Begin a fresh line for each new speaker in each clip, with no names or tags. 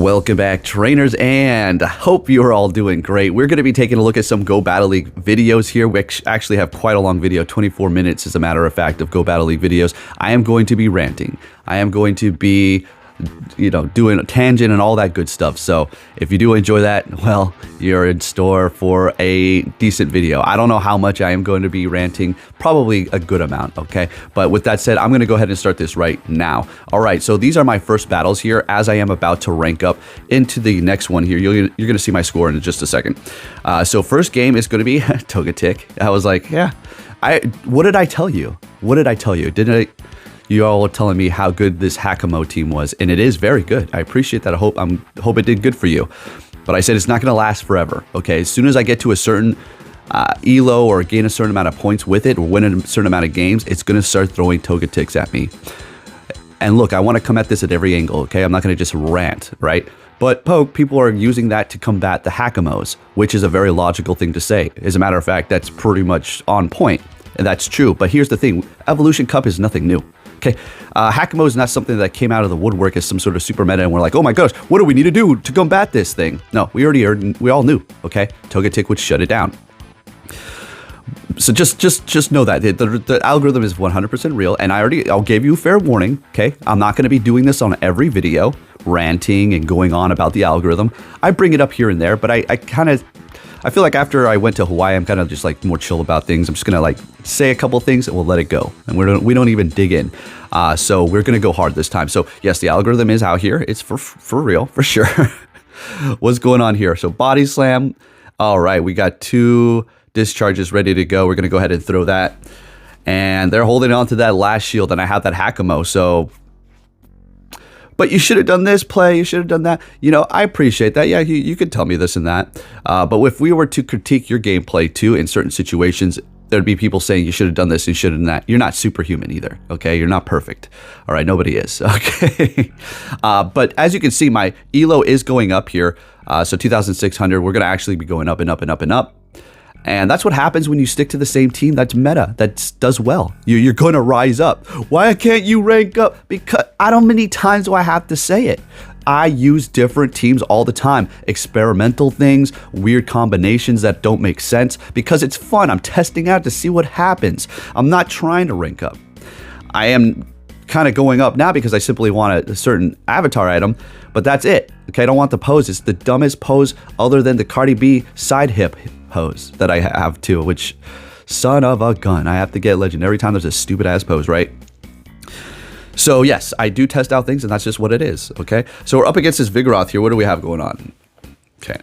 Welcome back, trainers, and I hope you're all doing great. We're going to be taking a look at some Go Battle League videos here. We actually have quite a long video, 24 minutes as a matter of fact, of Go Battle League videos. I am going to be ranting. I am going to be, doing a tangent and all that good stuff. So if you do enjoy that, well, you're in store for a decent video. I don't know how much I am going to be ranting, probably a good amount, okay? But with that said, I'm going to go ahead and start this right now. All right, so these are my first battles here as I am about to rank up into the next one here. You're going to see my score in just a second. So first game is going to be Togetic. I was like, yeah, what did I tell you? What did I tell you? You all were telling me how good this Hakamo team was, and it is very good. I appreciate that. I hope it did good for you. But I said it's not going to last forever, okay? As soon as I get to a certain elo or gain a certain amount of points with it or win a certain amount of games, it's going to start throwing Togetics at me. And look, I want to come at this at every angle, okay? I'm not going to just rant, right? But people are using that to combat the Hakamos, which is a very logical thing to say. As a matter of fact, that's pretty much on point, and that's true. But here's the thing. Evolution Cup is nothing new. Okay, Hakamo is not something that came out of the woodwork as some sort of super meta and we're like, oh my gosh, what do we need to do to combat this thing? No, we all knew, okay? Togetic would shut it down. So just know that the algorithm is 100% real, and I'll give you fair warning, okay? I'm not going to be doing this on every video, ranting and going on about the algorithm. I bring it up here and there, but I feel like after I went to Hawaii, I'm kind of just like more chill about things. I'm just going to like say a couple things and we'll let it go. And we don't even dig in. So we're going to go hard this time. So yes, the algorithm is out here. It's for real, for sure. What's going on here? So body slam. All right, we got 2 discharges ready to go. We're going to go ahead and throw that. And they're holding on to that last shield, and I have that Hakamo. So, but you should have done this play, you should have done that. I appreciate that. Yeah, you could tell me this and that. But if we were to critique your gameplay too in certain situations, there'd be people saying you should have done this, you should have done that. You're not superhuman either, okay? You're not perfect. All right, nobody is, okay? But as you can see, my elo is going up here. So 2,600, we're going to actually be going up and up and up and up. And that's what happens when you stick to the same team that's meta, that does well. You're going to rise up. Why can't you rank up? Because how many times do I have to say it? I use different teams all the time. Experimental things, weird combinations that don't make sense because it's fun. I'm testing out to see what happens. I'm not trying to rank up. I am kind of going up now because I simply want a certain avatar item, but that's it. Okay, I don't want the pose. It's the dumbest pose other than the Cardi B side hip pose that I have too, which son of a gun. I have to get legend every time there's a stupid ass pose, right? So yes, I do test out things and that's just what it is, okay? So we're up against this Vigoroth here. What do we have going on? Okay.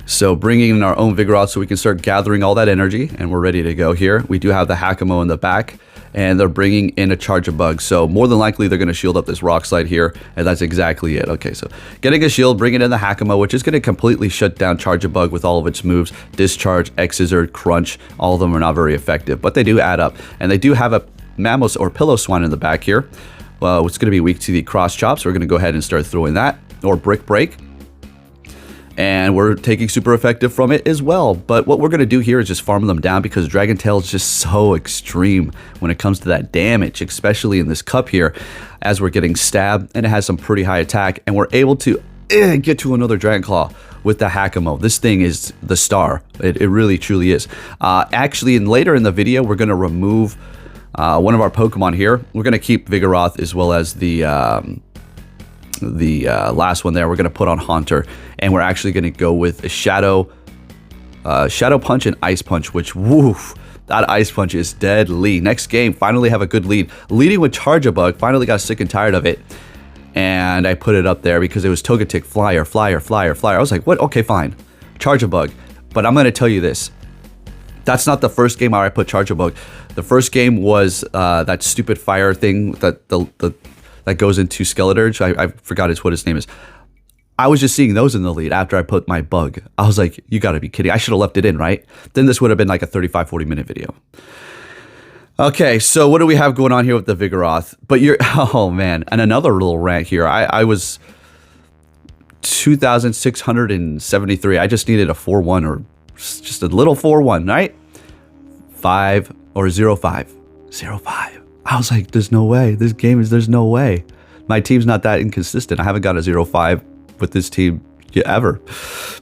So bringing in our own Vigoroth so we can start gathering all that energy, and we're ready to go here. We do have the Hakamo in the back, and they're bringing in a Charge-a-Bug. So more than likely they're going to shield up this Rock Slide here, and that's exactly it. Okay, so getting a shield, bringing in the Hakamo, which is going to completely shut down Charge-a-Bug with all of its moves. Discharge, X-Scissor, Crunch, all of them are not very effective, but they do add up. And they do have a Mammoth or Pillow Swan in the back here. Well, it's going to be weak to the Cross Chop, so we're going to go ahead and start throwing that, or Brick Break. And we're taking super effective from it as well. But what we're going to do here is just farm them down because Dragon Tail is just so extreme when it comes to that damage, especially in this cup here, as we're getting stabbed, and it has some pretty high attack, and we're able to get to another Dragon Claw with the Hakamo. This thing is the star. It really, truly is. Actually, later in the video, we're going to remove one of our Pokemon here. We're going to keep Vigoroth as well as the last one there. We're going to put on Haunter, and we're actually going to go with a Shadow Punch and Ice Punch, which, woof, that Ice Punch is deadly. Next game, finally have a good lead. Leading with Charge-a-Bug, finally got sick and tired of it, and I put it up there because it was Togetic, Flyer, Flyer, Flyer, Flyer. I was like, what? Okay, fine. Charge-a-Bug. But I'm going to tell you this. That's not the first game where I put Charge-a-Bug. The first game was that stupid fire thing that that goes into Skeleturge. I forgot what his name is. I was just seeing those in the lead after I put my bug. I was like, you gotta be kidding. I should have left it in, right? Then this would have been like a 35, 40 minute video. Okay, so what do we have going on here with the Vigoroth? But oh man, and another little rant here. I was 2,673. I just needed a 4-1 or just a little 4-1, right? 5 or 0-5. 0-5. I was like, there's no way. This game is, there's no way. My team's not that inconsistent. I haven't got a 0-5 with this team ever.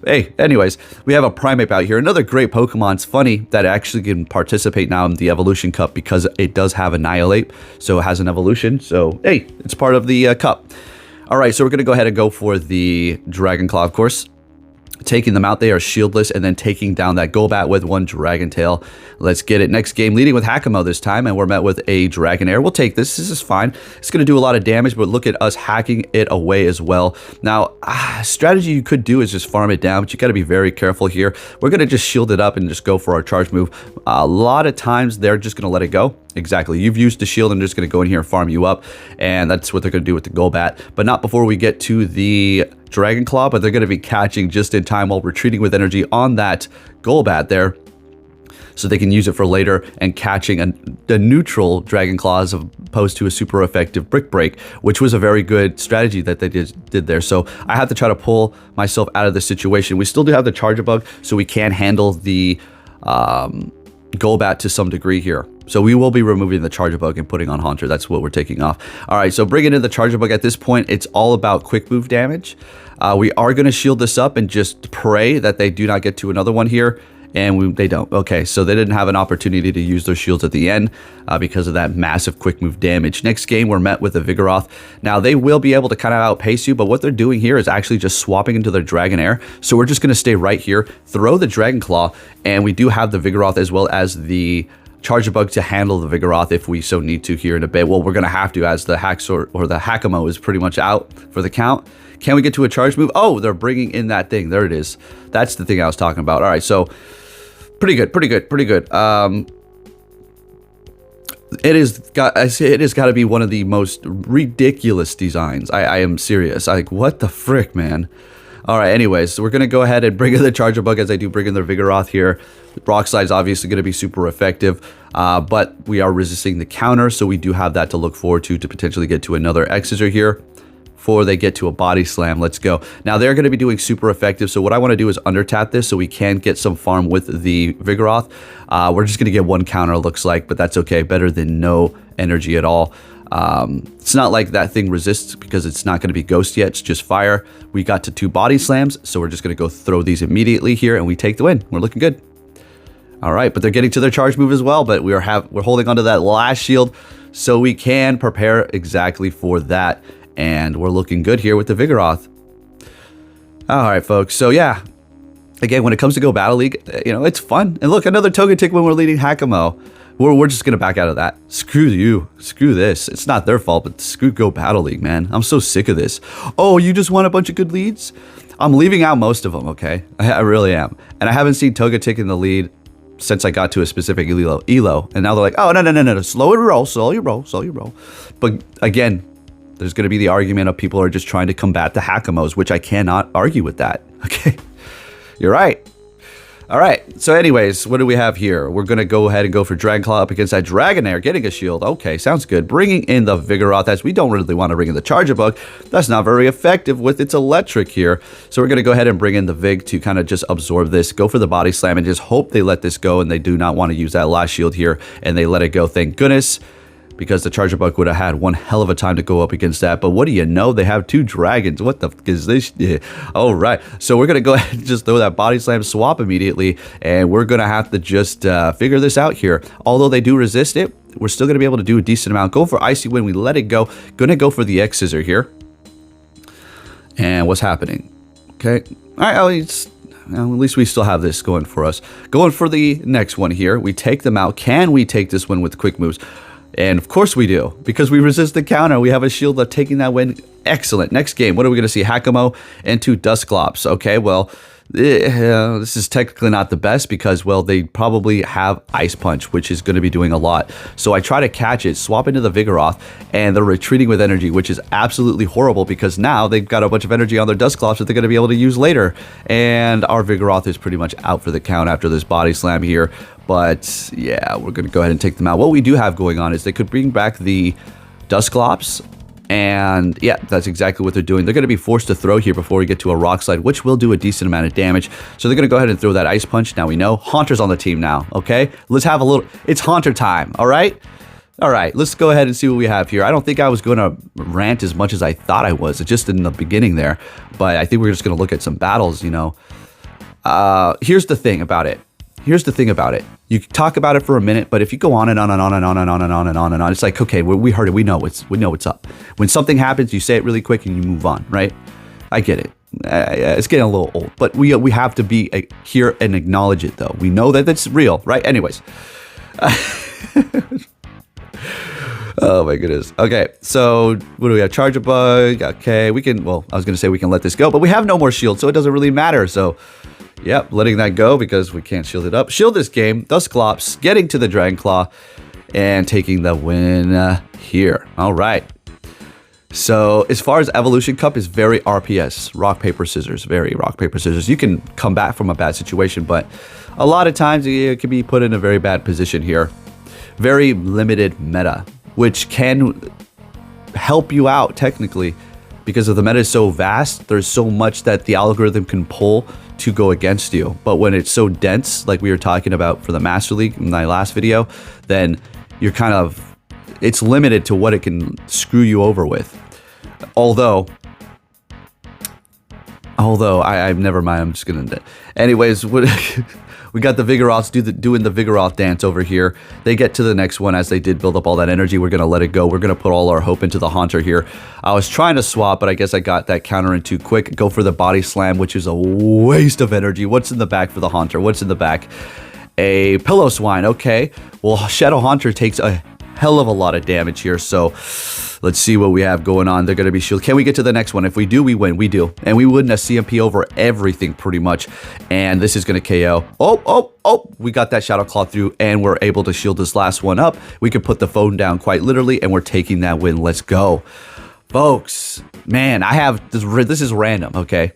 Hey, anyways, we have a Primate out here. Another great Pokemon. It's funny that it actually can participate now in the Evolution Cup because it does have Annihilate, so it has an evolution. So, hey, it's part of the cup. All right, so we're going to go ahead and go for the Dragon Claw, of course. Taking them out, they are shieldless, and then taking down that Golbat with one Dragon Tail. Let's get it. Next game, leading with Hakamo this time, and we're met with a Dragonair. We'll take this. This is fine. It's going to do a lot of damage, but look at us hacking it away as well. Now, strategy you could do is just farm it down, but you got to be very careful here. We're going to just shield it up and just go for our charge move. A lot of times, they're just going to let it go. Exactly. You've used the shield and they're just going to go in here and farm you up. And that's what they're going to do with the Golbat. But not before we get to the Dragon Claw, but they're going to be catching just in time while retreating with energy on that Golbat there. So they can use it for later and catching a neutral Dragon Claw as opposed to a super effective Brick Break, which was a very good strategy that they did there. So I have to try to pull myself out of this situation. We still do have the Charger Bug, so we can handle the Golbat to some degree here. So we will be removing the Charger Bug and putting on Haunter. That's what we're taking off. All right, so bringing in the Charger Bug at this point, it's all about quick move damage. We are going to shield this up and just pray that they do not get to another one here. And they don't. Okay, so they didn't have an opportunity to use their shields at the end because of that massive quick move damage. Next game, we're met with a Vigoroth. Now, they will be able to kind of outpace you, but what they're doing here is actually just swapping into their Dragonair. So we're just going to stay right here, throw the Dragon Claw, and we do have the Vigoroth as well as the Charger Bug to handle the Vigoroth if we so need to here in a bit. Well, we're going to have to, as the Haxor or the Hakamo is pretty much out for the count. Can we get to a charge move? Oh, they're bringing in that thing. There it is. That's the thing I was talking about. All right, so pretty good. It has got to be one of the most ridiculous designs. I am serious. Like, what the frick, man? All right, anyways, so we're going to go ahead and bring in the Charger Bug as I do bring in the Vigoroth here. Rock Slide is obviously going to be super effective, but we are resisting the counter, so we do have that to look forward to potentially get to another X-Scissor here before they get to a Body Slam. Let's go. Now, they're going to be doing super effective, so what I want to do is under tap this so we can get some farm with the Vigoroth. We're just going to get one counter, it looks like, but that's okay. Better than no energy at all. It's not like that thing resists because it's not going to be Ghost yet. It's just Fire. We got to 2 Body Slams, so we're just going to go throw these immediately here, and we take the win. We're looking good. All right, but they're getting to their charge move as well, but we're holding onto that last shield so we can prepare exactly for that, and we're looking good here with the Vigoroth. All right, folks. So yeah, again, when it comes to Go Battle League, you know, it's fun. And look, another Togetic when we're leading Hakamo. We're just going to back out of that. Screw you. Screw this. It's not their fault, but screw Go Battle League, man. I'm so sick of this. Oh, you just want a bunch of good leads? I'm leaving out most of them, okay? I really am. And I haven't seen Togetic in the lead since I got to a specific elo. And now they're like, oh, no. Slow your roll. But again, there's going to be the argument of people are just trying to combat the Hakamos, which I cannot argue with that. Okay? You're right. All right, so anyways, what do we have here? We're going to go ahead and go for Dragon Claw up against that Dragonair, getting a shield. Okay, sounds good. Bringing in the Vigoroth, as we don't really want to bring in the Charger Bug. That's not very effective with its electric here. So we're going to go ahead and bring in the Vig to kind of just absorb this, go for the Body Slam, and just hope they let this go, and they do not want to use that last shield here, and they let it go, thank goodness, because the Charger Bug would have had one hell of a time to go up against that. But what do you know? They have 2 dragons. What the f is this? Yeah. All right. So we're going to go ahead and just throw that Body Slam swap immediately. And we're going to have to just figure this out here. Although they do resist it, we're still going to be able to do a decent amount. Go for Icy Wind. We let it go. Going to go for the X-Scissor here. And what's happening? Okay. All right. Well, at least we still have this going for us. Going for the next one here. We take them out. Can we take this one with quick moves? And of course we do, because we resist the counter. We have a shield of taking that win. Excellent. Next game, what are we going to see? Hakamo and 2 Dusclops. Okay, well, this is technically not the best because, well, they probably have Ice Punch, which is going to be doing a lot. So I try to catch it, swap into the Vigoroth, and they're retreating with energy, which is absolutely horrible because now they've got a bunch of energy on their Dusclops that they're going to be able to use later. And our Vigoroth is pretty much out for the count after this Body Slam here. But yeah, we're going to go ahead and take them out. What we do have going on is they could bring back the Dusclops. And yeah, that's exactly what they're doing. They're going to be forced to throw here before we get to a Rock Slide, which will do a decent amount of damage. So they're going to go ahead and throw that Ice Punch. Now we know Haunter's on the team now, okay? Let's have a little... It's Haunter time, all right? All right, let's go ahead and see what we have here. I don't think I was going to rant as much as I thought I was, just in the beginning there. But I think we're just going to look at some battles, you know. Here's the thing about it. You talk about it for a minute, but if you go on and on and on and on and on and on and on and on, it's like, okay, we heard it. We know what's up. When something happens, you say it really quick and you move on, right? I get it. It's getting a little old, but we have to be here and acknowledge it, though. We know that that's real, right? Anyways. Oh my goodness. Okay, so what do we have? Charge a bug. Okay, we can, well, I was going to say we can let this go, but we have no more shield, so it doesn't really matter. So, yep, letting that go because we can't shield it up. Shield this game, Dusclops, getting to the Dragon Claw, and taking the win here. All right. So, as far as Evolution Cup is very RPS, rock, paper, scissors, very rock, paper, scissors. You can come back from a bad situation, but a lot of times it can be put in a very bad position here. Very limited meta, which can help you out technically because if the meta is so vast, there's so much that the algorithm can pull to go against you. But when it's so dense, like we were talking about for the Master League in my last video, then you're kind of, it's limited to what it can screw you over with. Although I've never mind, I'm just gonna, anyways, we got the Vigoroths doing the Vigoroth dance over here. They get to the next one as they did build up all that energy. We're going to let it go. We're going to put all our hope into the Haunter here. I was trying to swap, but I guess I got that counter in too quick. Go for the Body Slam, which is a waste of energy. What's in the back for the Haunter? What's in the back? A Pillow Swine. Okay. Well, Shadow Haunter takes a hell of a lot of damage here, so let's see what we have going on. They're going to be shield. Can we get to the next one? If we do, we win. We do. And we win a CMP over everything pretty much. And this is going to KO. Oh, we got that Shadow Claw through and we're able to shield this last one up. We could put the phone down quite literally and we're taking that win. Let's go. Folks, man, I have, this is random, okay?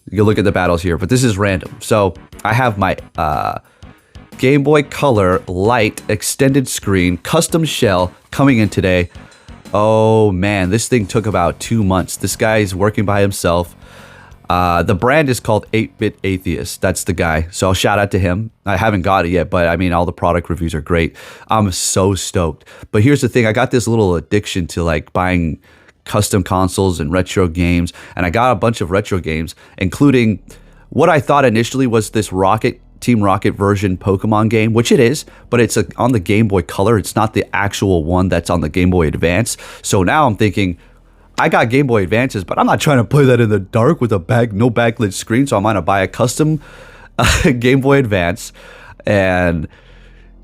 You can look at the battles here, but this is random. So I have my Game Boy Color Light Extended Screen Custom Shell coming in today. Oh man, this thing took about 2 months. This guy's working by himself. The brand is called 8-Bit Atheist. That's the guy. So I'll shout out to him. I haven't got it yet, but I mean, all the product reviews are great. I'm so stoked. But here's the thing. I got this little addiction to like buying custom consoles and retro games. And I got a bunch of retro games, including what I thought initially was this Team Rocket version Pokemon game, which it is, but it's on the Game Boy Color. It's not the actual one that's on the Game Boy Advance. So now I'm thinking, I got Game Boy Advances, but I'm not trying to play that in the dark with no backlit screen. So I'm going to buy a custom Game Boy Advance. And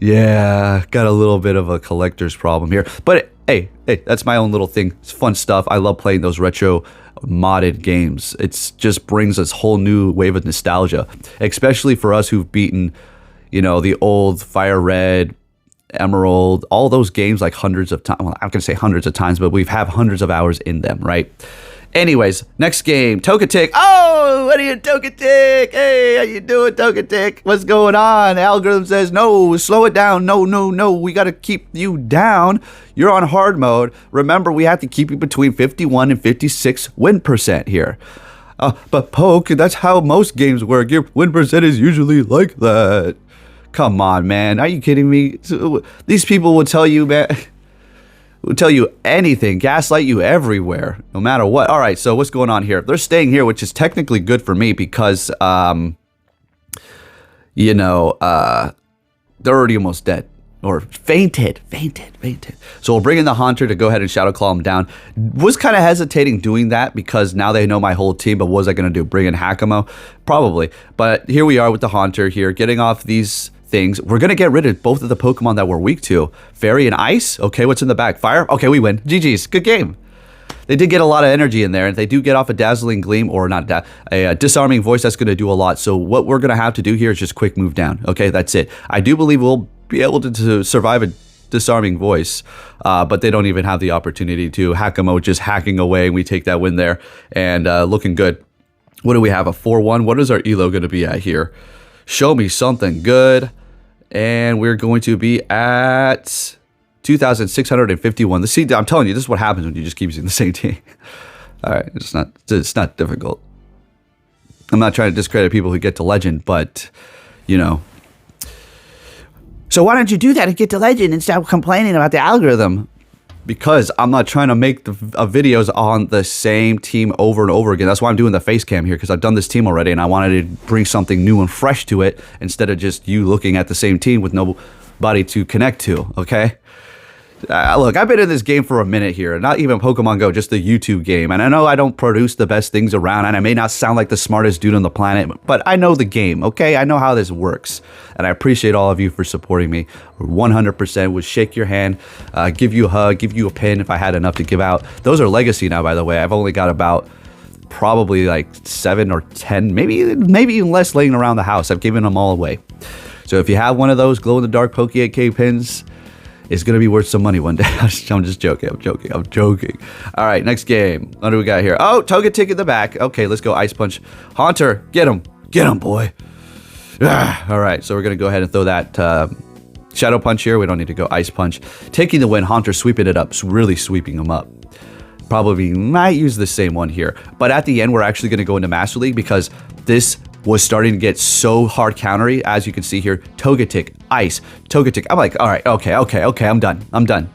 yeah, got a little bit of a collector's problem here. But hey, that's my own little thing. It's fun stuff. I love playing those retro modded games. It just brings us whole new wave of nostalgia, especially for us who've beaten, you know, the old Fire Red, Emerald, all those games like hundreds of times. Well, I'm gonna say hundreds of times, but we've have hundreds of hours in them, right? Anyways, next game, Togetic. Oh, what are you, Togetic? Hey, how you doing, Togetic? What's going on? The algorithm says, no, slow it down. No, we got to keep you down. You're on hard mode. Remember, we have to keep you between 51 and 56 win percent here. But Poke, that's how most games work. Your win percent is usually like that. Come on, man. Are you kidding me? These people will tell you, man. Will tell you anything, gaslight you everywhere, no matter what. All right, so what's going on here? They're staying here, which is technically good for me because, you know, they're already almost dead. Or fainted. So we'll bring in the Haunter to go ahead and Shadow Claw him down. Was kind of hesitating doing that because now they know my whole team, but what was I going to do? Bring in Hakamo? Probably. But here we are with the Haunter here, getting off these things. We're going to get rid of both of the Pokemon that we're weak to. Fairy and Ice. Okay, what's in the back? Fire? Okay, we win. GG's. Good game. They did get a lot of energy in there, and they do get off a Dazzling Gleam, or not a Disarming Voice. That's going to do a lot. So what we're going to have to do here is just quick move down. Okay, that's it. I do believe we'll be able to survive a Disarming Voice, but they don't even have the opportunity to. Hakamo just hacking away, and we take that win there, and looking good. What do we have? A 4-1? What is our ELO going to be at here? Show me something good. And we're going to be at 2,651. See, I'm telling you, this is what happens when you just keep using the same team. All right, it's not difficult. I'm not trying to discredit people who get to legend, but you know. So why don't you do that and get to Legend and stop complaining about the algorithm? Because I'm not trying to make the videos on the same team over and over again. That's why I'm doing the face cam here, because I've done this team already and I wanted to bring something new and fresh to it instead of just you looking at the same team with nobody to connect to, okay? Look, I've been in this game for a minute here, not even Pokemon Go, just the YouTube game. And I know I don't produce the best things around, and I may not sound like the smartest dude on the planet, but I know the game, okay? I know how this works. And I appreciate all of you for supporting me 100%. Would shake your hand, give you a hug, give you a pin if I had enough to give out. Those are legacy now, by the way. I've only got about probably like 7 or 10, maybe even less laying around the house. I've given them all away. So if you have one of those glow-in-the-dark Poke 8K pins, it's going to be worth some money one day. I'm just joking. I'm joking. All right, next game. What do we got here? Oh, Togetic in the back. Okay, let's go Ice Punch. Haunter, get him. Get him, boy. All right, so we're going to go ahead and throw that Shadow Punch here. We don't need to go Ice Punch. Taking the win, Haunter sweeping it up. Really sweeping him up. Probably might use the same one here. But at the end, we're actually going to go into Master League because this was starting to get so hard countery. As you can see here, Togetic, Ice, Togetic. I'm like, all right, okay, I'm done.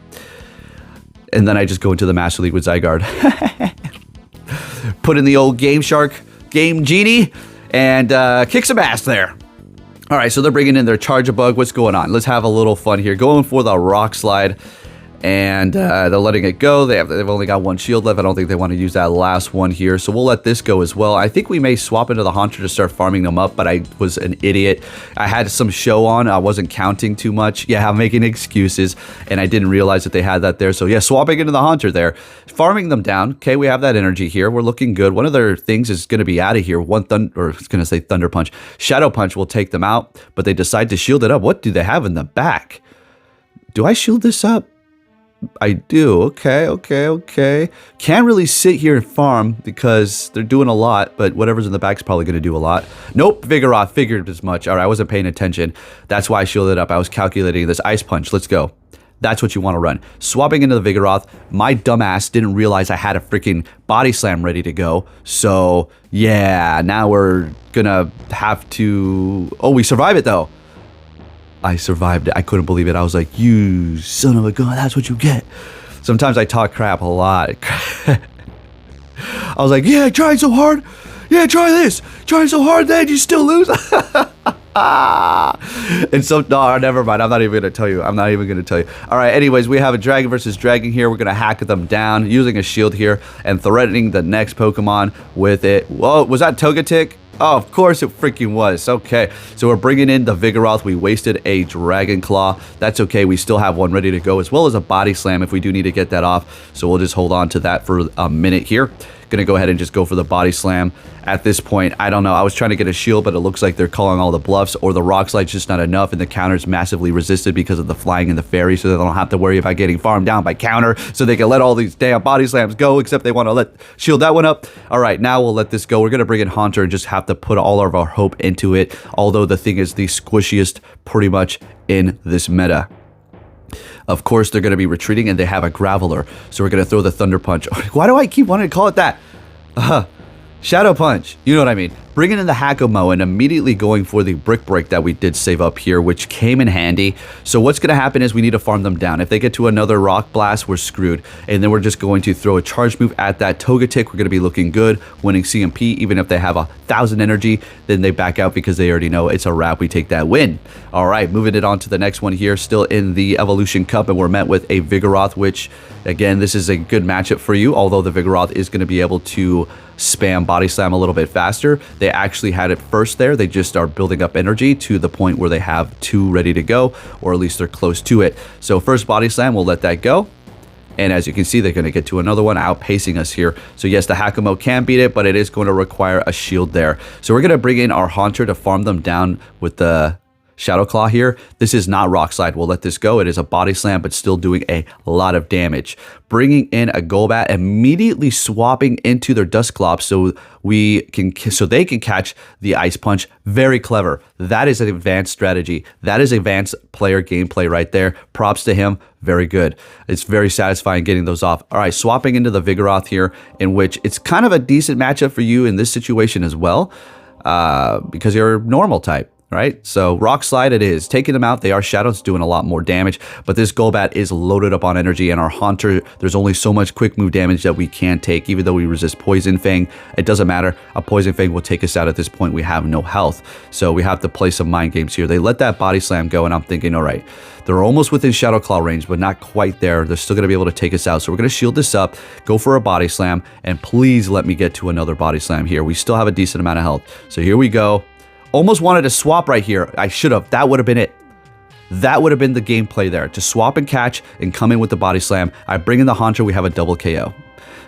And then I just go into the Master League with Zygarde. Put in the old Game Shark, Game Genie, and kick some ass there. All right, so they're bringing in their Charge-a-Bug. What's going on? Let's have a little fun here. Going for the Rock Slide. And they're letting it go. They've only got one shield left. I don't think they want to use that last one here. So we'll let this go as well. I think we may swap into the Haunter to start farming them up, but I was an idiot. I had some show on. I wasn't counting too much. Yeah, I'm making excuses, and I didn't realize that they had that there. So yeah, swapping into the Haunter there. Farming them down. Okay, we have that energy here. We're looking good. One of their things is going to be out of here. Thunder Punch. Shadow Punch will take them out, but they decide to shield it up. What do they have in the back? Do I shield this up? I do. Okay. Can't really sit here and farm because they're doing a lot, but whatever's in the back's probably going to do a lot. Nope, Vigoroth, figured as much. All right, I wasn't paying attention. That's why I shielded up. I was calculating this Ice Punch. Let's go. That's what you want to run. Swapping into the Vigoroth. My dumbass didn't realize I had a freaking Body Slam ready to go. So, yeah, now we're going to have to... Oh, we survive it, though. I survived it. I couldn't believe it. I was like, you son of a gun, that's what you get. Sometimes I talk crap a lot. I was like, yeah, I tried so hard. Yeah, try this. Try so hard, then you still lose. And so, no, never mind. I'm not even going to tell you. All right, anyways, we have a Dragon versus Dragon here. We're going to hack them down using a shield here and threatening the next Pokemon with it. Whoa, was that Togetic? Oh, of course it freaking was. Okay, so we're bringing in the Vigoroth. We wasted a Dragon Claw. That's okay. We still have one ready to go, as well as a Body Slam if we do need to get that off. So we'll just hold on to that for a minute here. Gonna go ahead and just go for the Body Slam. At this point, I don't know. I was trying to get a shield, but it looks like they're calling all the bluffs, or the Rock Slide's just not enough, and the counter's massively resisted because of the flying and the fairy, so they don't have to worry about getting farmed down by counter, so they can let all these damn Body Slams go, except they want to shield that one up. All right, now we'll let this go. We're gonna bring in Haunter and just have to put all of our hope into it, although the thing is the squishiest pretty much in this meta. Of course, they're going to be retreating, and they have a Graveler. So we're going to throw the Thunder Punch. Why do I keep wanting to call it that? Shadow Punch. You know what I mean. Bringing in the Hakamo and immediately going for the Brick Break that we did save up here, which came in handy. So what's going to happen is we need to farm them down. If they get to another Rock Blast, we're screwed. And then we're just going to throw a charge move at that Togetic. We're going to be looking good, winning CMP. Even if they have 1,000 energy, then they back out because they already know it's a wrap. We take that win. All right, moving it on to the next one here. Still in the Evolution Cup, and we're met with a Vigoroth, which, again, this is a good matchup for you, although the Vigoroth is going to be able to spam Body Slam a little bit faster. They actually had it first there. They just are building up energy to the point where they have 2 ready to go, or at least they're close to it. So first Body Slam, we'll let that go. And as you can see, they're going to get to another one, outpacing us here. So yes, the Hakamo can beat it, but it is going to require a shield there. So we're going to bring in our Haunter to farm them down with the Shadow Claw here. This is not Rock Slide. We'll let this go. It is a Body Slam, but still doing a lot of damage. Bringing in a Golbat, immediately swapping into their Dusclops so they can catch the Ice Punch. Very clever. That is an advanced strategy. That is advanced player gameplay right there. Props to him. Very good. It's very satisfying getting those off. All right, swapping into the Vigoroth here, in which it's kind of a decent matchup for you in this situation as well, because you're normal type. right? So Rock Slide it is. Taking them out, they are shadows, doing a lot more damage, but this Golbat is loaded up on energy, and our Haunter, there's only so much quick move damage that we can take, even though we resist Poison Fang. It doesn't matter. A Poison Fang will take us out at this point. We have no health. So we have to play some mind games here. They let that Body Slam go, and I'm thinking, all right, they're almost within Shadow Claw range, but not quite there. They're still going to be able to take us out. So we're going to shield this up, go for a Body Slam, and please let me get to another Body Slam here. We still have a decent amount of health. So here we go. Almost wanted to swap right here. I should have. That would have been it. That would have been the gameplay there. To swap and catch and come in with the Body Slam. I bring in the Haunter. We have a double KO.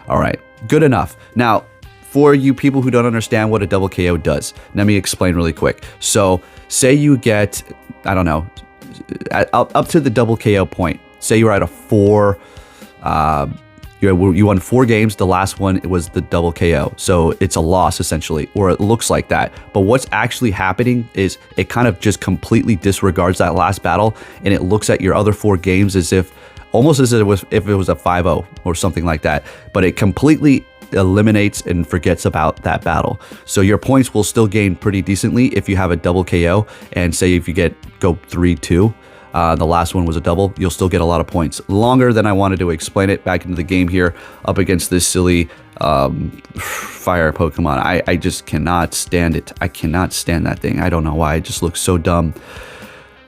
All right. Good enough. Now, for you people who don't understand what a double KO does, let me explain really quick. So say you get, I don't know, up to the double KO point. Say you're at a 4, you won 4 games. The last one, it was the double KO. So it's a loss essentially, or it looks like that. But what's actually happening is it kind of just completely disregards that last battle, and it looks at your other 4 games as if, almost as if it was a 5-0 or something like that. But it completely eliminates and forgets about that battle. So your points will still gain pretty decently if you have a double KO, and say if you go 3-2. The last one was a double, you'll still get a lot of points. Longer than I wanted to explain it. Back into the game here, up against this silly fire Pokemon. I just cannot stand it. I cannot stand that thing. I don't know why. It just looks so dumb.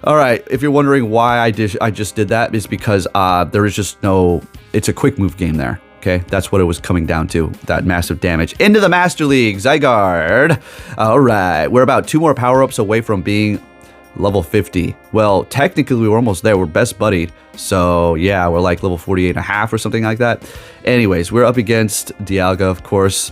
All right, if you're wondering why I just did that, is because there is just no, it's a quick move game there. Okay, that's what it was coming down to, that massive damage. Into the Master League, Zygarde. All right, we're about 2 more power-ups away from being level 50. Well, technically we were almost there. We're best buddied. So yeah, we're like level 48 and a half or something like that. Anyways, we're up against Dialga, of course.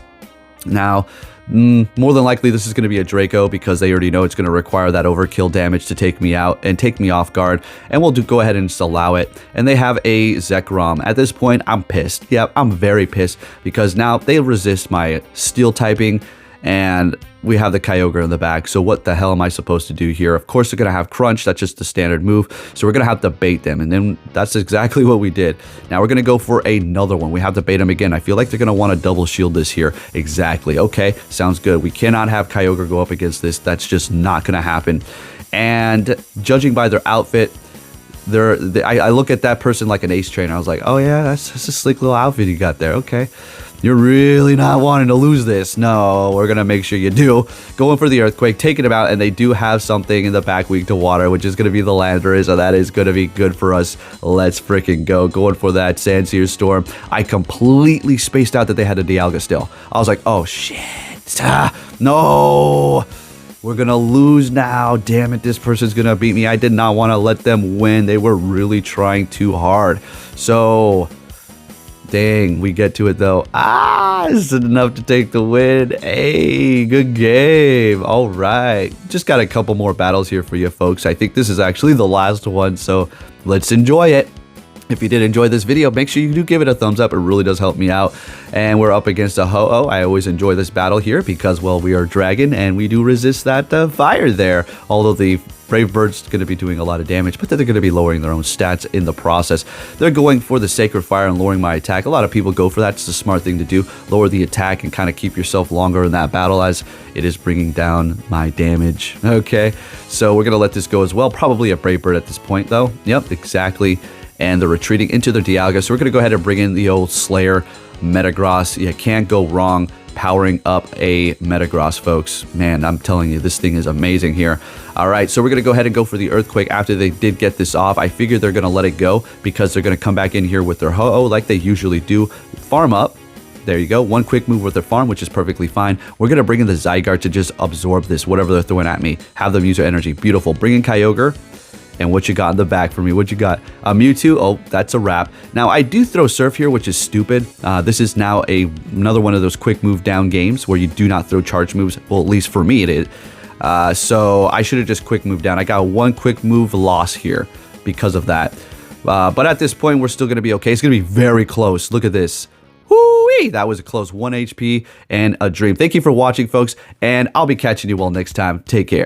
Now, more than likely this is going to be a Draco, because they already know it's going to require that overkill damage to take me out and take me off guard. And we'll go ahead and just allow it. And they have a Zekrom. At this point, I'm pissed. Yeah, I'm very pissed, because now they resist my steel typing, and we have the Kyogre in the back. So what the hell am I supposed to do here? Of course, they're going to have Crunch. That's just the standard move. So we're going to have to bait them. And then that's exactly what we did. Now we're going to go for another one. We have to bait them again. I feel like they're going to want to double shield this here. Exactly. Okay, sounds good. We cannot have Kyogre go up against this. That's just not going to happen. And judging by their outfit, I look at that person like an ace trainer. I was like, oh yeah, that's a slick little outfit you got there. Okay. You're really not wanting to lose this. No, we're going to make sure you do. Going for the Earthquake, taking them out, and they do have something in the back weak to water, which is going to be the Landorus, so that is going to be good for us. Let's freaking go. Going for that Sandsear Storm. I completely spaced out that they had a Dialga still. I was like, oh shit. No. We're going to lose now. Damn it, this person's going to beat me. I did not want to let them win. They were really trying too hard. So, dang, we get to it though. This is enough to take the win. Hey, good game. All right. Just got a couple more battles here for you folks. I think this is actually the last one, so let's enjoy it. If you did enjoy this video, make sure you do give it a thumbs up. It really does help me out. And we're up against a Ho-Oh. I always enjoy this battle here because, well, we are Dragon and we do resist that fire there. Although the Brave Bird's going to be doing a lot of damage, but they're going to be lowering their own stats in the process. They're going for the Sacred Fire and lowering my attack. A lot of people go for that. It's a smart thing to do. Lower the attack and kind of keep yourself longer in that battle, as it is bringing down my damage. Okay, so we're going to let this go as well. Probably a Brave Bird at this point, though. Yep, exactly. And they're retreating into their Dialga. So we're going to go ahead and bring in the old Slayer Metagross. You can't go wrong powering up a Metagross, folks. Man, I'm telling you, this thing is amazing here. All right, so we're going to go ahead and go for the Earthquake after they did get this off. I figured they're going to let it go because they're going to come back in here with their Ho-Oh like they usually do. Farm up. There you go. One quick move with their farm, which is perfectly fine. We're going to bring in the Zygarde to just absorb this, whatever they're throwing at me. Have them use their energy. Beautiful. Bring in Kyogre. And what you got in the back for me? What you got? A Mewtwo? Oh, that's a wrap. Now, I do throw Surf here, which is stupid. This is now another one of those quick move down games where you do not throw charge moves. Well, at least for me it is. So I should have just quick moved down. I got one quick move loss here because of that. But at this point, we're still going to be okay. It's going to be very close. Look at this. Woo-wee! That was a close 1 HP and a dream. Thank you for watching, folks. And I'll be catching you all next time. Take care.